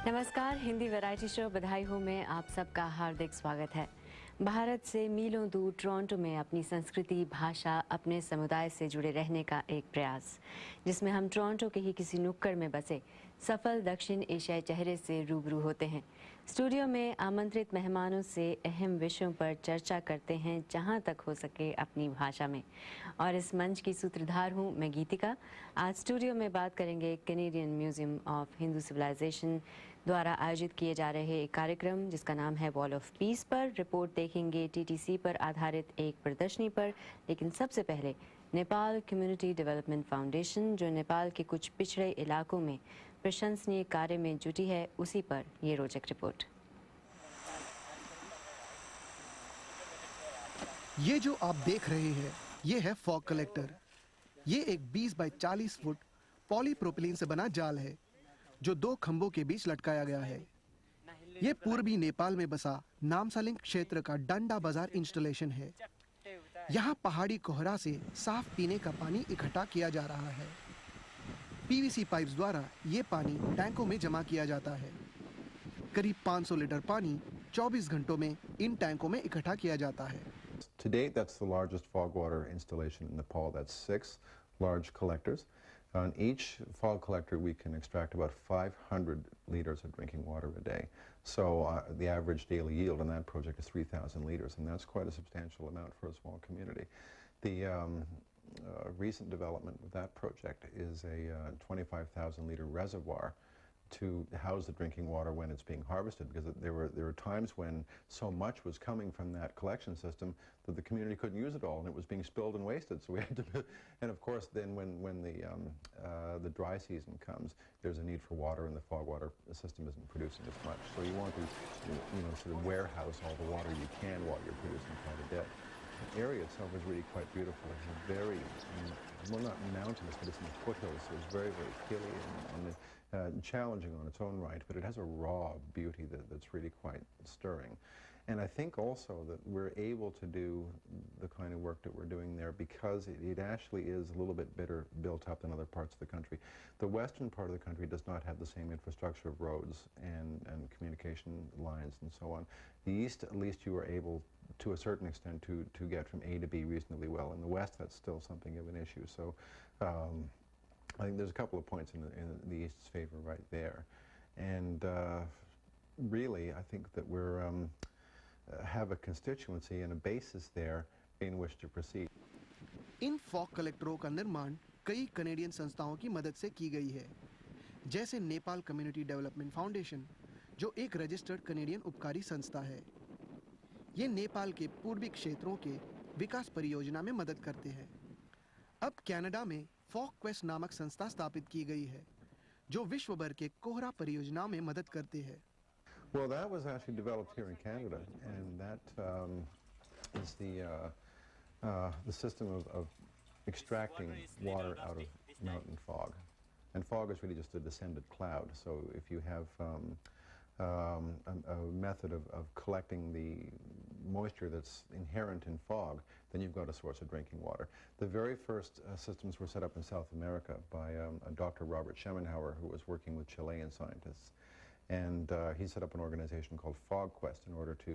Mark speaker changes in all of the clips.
Speaker 1: नमस्कार, Hindi variety show बधाई हो में आप सबका हार्दिक स्वागत है। भारत से मीलों दूर टोरंटो में अपनी संस्कृति, भाषा, अपने समुदाय से जुड़े रहने का एक प्रयास, जिसमें हम टोरंटो के ही किसी नुक्कड़ में बसे सफल दक्षिण एशियाई चेहरे से रूबरू होते हैं। स्टूडियो में आमंत्रित मेहमानों से अहम विषयों पर चर्चा करते हैं, जहां तक हो सके अपनी भाषा में। और इस मंच की सूत्रधार हूं मैं गीतिका। आज स्टूडियो में बात करेंगे Canadian museum of Hindu civilisation द्वारा आयोजित किए जा रहे एक कार्यक्रम जिसका नाम है वॉल ऑफ पीस पर। रिपोर्ट देखेंगे टीटीसी पर आधारित एक प्रदर्शनी पर, लेकिन सबसे पहले नेपाल कम्युनिटी डेवलपमेंट फाउंडेशन, जो नेपाल के कुछ पिछड़े इलाकों में प्रशंसनीय कार्य में जुटी है, उसी पर ये रोचक रिपोर्ट।
Speaker 2: ये जो आप देख रहे हैं, ये है फॉग कलेक्टर। ये एक 20 बाय 40 फुट पॉलीप्रोपिलीन से बना जाल है जो दो खंभों के बीच लटकाया गया है। ये पूर्वी नेपाल में बसा नामसालिंग क्षेत्र का डंडा बाजार इंस्टॉलेशन है। यहाँ पहाड़ी कोहरा से साफ पीने का पानी इकट्ठा किया जा रहा है। पीवीसी पाइप्स द्वारा ये पानी टैंकों में जमा किया जाता है। करीब 500 लीटर पानी 24 घंटों में इन टैंकों में इकट्ठा किया जाता है।
Speaker 3: To date, that's the largest fog water installation in Nepal. That's 6 large collectors. On each fog collector, we can extract about 500 liters of drinking water a day. So the average daily yield on that project is 3,000 liters, and that's quite a substantial amount for a small community. The recent development of that project is a 25,000 liter reservoir to house the drinking water when it's being harvested, because there were times when so much was coming from that collection system that the community couldn't use it all, and it was being spilled and wasted. So we had to, and of course, then when the dry season comes, there's a need for water, and the fog water system isn't producing as much. So you want to, sort of warehouse all the water you can while you're producing quite a bit. The area itself is really quite beautiful. It's a very, well, not mountainous, but it's in the foothills, so it's very, very hilly and challenging on its own right, but it has a raw beauty that's really quite stirring. And I think also that we're able to do the kind of work that we're doing there because it actually is a little bit better built up than other parts of the country. The western part of the country does not have the same infrastructure of roads and communication lines and so on. The east, at least, you are able to a certain extent to get from A to B reasonably well. In the west, that's still something of an issue. So I think there's a couple of points in the East's favor right there. And really, I think that we're have a constituency and a basis there in which to proceed.
Speaker 2: In fog कलेक्टरों का निर्माण कई Canadian संस्थाओं की मदद से की गई है, जैसे नेपाल कम्युनिटी डेवलपमेंट फाउंडेशन, जो एक रजिस्टर्ड कनेडियन उपकारी संस्था है। ये नेपाल के पूर्वी क्षेत्रों के विकास परियोजना में मदद करते हैं। अब कनाडा में फॉग क्वेस्ट नामक संस्था स्थापित की गई है, जो विश्व भर के कोहरा परियोजनाओं में मदद करते हैं।
Speaker 3: Well, that was actually developed here in Canada, and that is the system of extracting water out of mountain fog. And fog is really just a descended cloud. So if you have a method of collecting the moisture that's inherent in fog, then you've got a source of drinking water. The very first systems were set up in South America by a Dr. Robert Schemenhauer, who was working with Chilean scientists. And he set up an organization called FogQuest in order to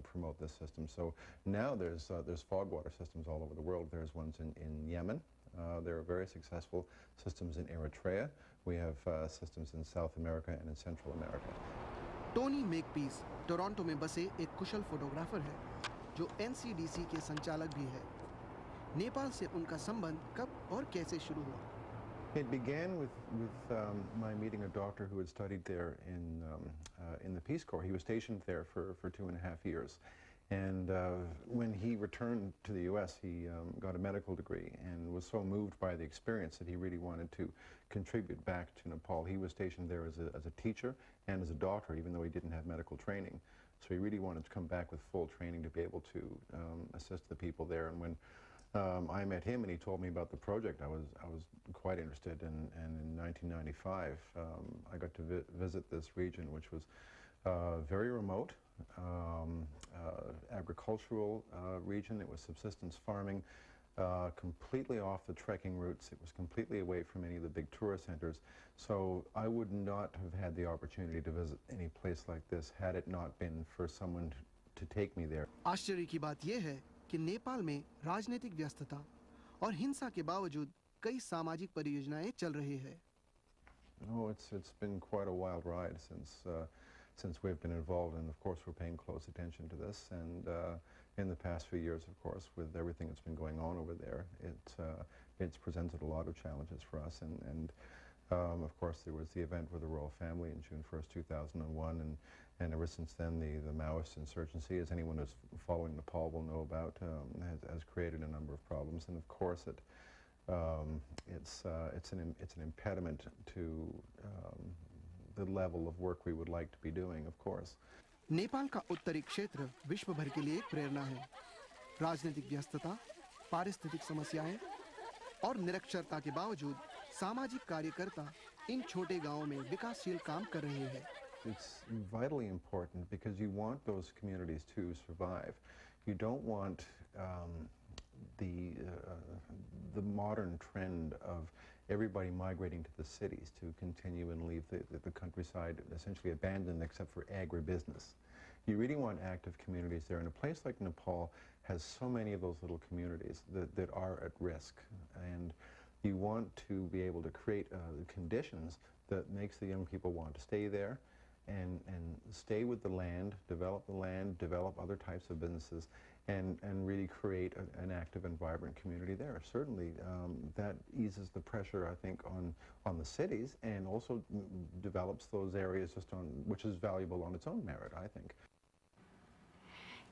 Speaker 3: promote this system. So now there's fog water systems all over the world. There's ones in Yemen. There are very successful systems in Eritrea. We have systems in South America and in Central America.
Speaker 2: Tony Makepeace Toronto में बसे एक कुशल photographer है, जो NCDC के संचालक भी है। नेपाल से उनका संबंध कब और कैसे शुरू हुआ?
Speaker 3: It began with my meeting a doctor who had studied there in the Peace Corps. He was stationed there for 2.5 years. And when he returned to the U.S., he got a medical degree and was so moved by the experience that he really wanted to contribute back to Nepal. He was stationed there as a teacher and as a doctor, even though he didn't have medical training. So he really wanted to come back with full training to be able to assist the people there. And when I met him and he told me about the project, I was quite interested. And in 1995, I got to visit this region, which was very remote. Agricultural region. It was subsistence farming. completely off the trekking routes. It was completely away from any of the big tourist centers. So I would not have had the opportunity to visit any place like this had it not been for someone to take me there.
Speaker 2: आश्चर्य की बात यह है कि नेपाल में राजनीतिक व्यस्तता और हिंसा के बावजूद कई सामाजिक परियोजनाएं चल रही है।
Speaker 3: No, it's been quite a wild ride since we've been involved, and of course we're paying close attention to this. And in the past few years, of course, with everything that's been going on over there, it's presented a lot of challenges for us. And of course, there was the event with the royal family in June 1st, 2001, and ever since then, the Maoist insurgency, as anyone who's following Nepal will know about, has created a number of problems. And of course, it's an impediment to the level of work we would like to be doing, of course.
Speaker 2: Nepal का उत्तरी क्षेत्र विश्व भर के लिए एक प्रेरणा है। राजनीतिक व्यस्तता, पारिस्थितिक समस्याएं और निरक्षरता के बावजूद सामाजिक कार्यकर्ता इन छोटे गांवों में विकासशील काम कर रहे हैं।
Speaker 3: It's vitally important because you want those communities to survive. You don't want the modern trend of everybody migrating to the cities to continue and leave the countryside essentially abandoned except for agribusiness. You really want active communities there, and a place like Nepal has so many of those little communities that are at risk, and you want to be able to create conditions that makes the young people want to stay there and stay with the land, develop other types of businesses, and really create an active and vibrant community there. Certainly, that eases the pressure, I think, on the cities, and also develops those areas which is valuable on its own merit, I think.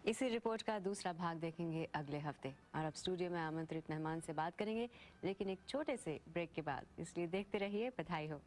Speaker 1: इसी report का दूसरा भाग देखेंगे अगले हफ्ते, और अब studio में आमंत्रित मेहमान से बात करेंगे, लेकिन एक छोटे से ब्रेक के बाद, इसलिए देखते रहिए। बधाई हो।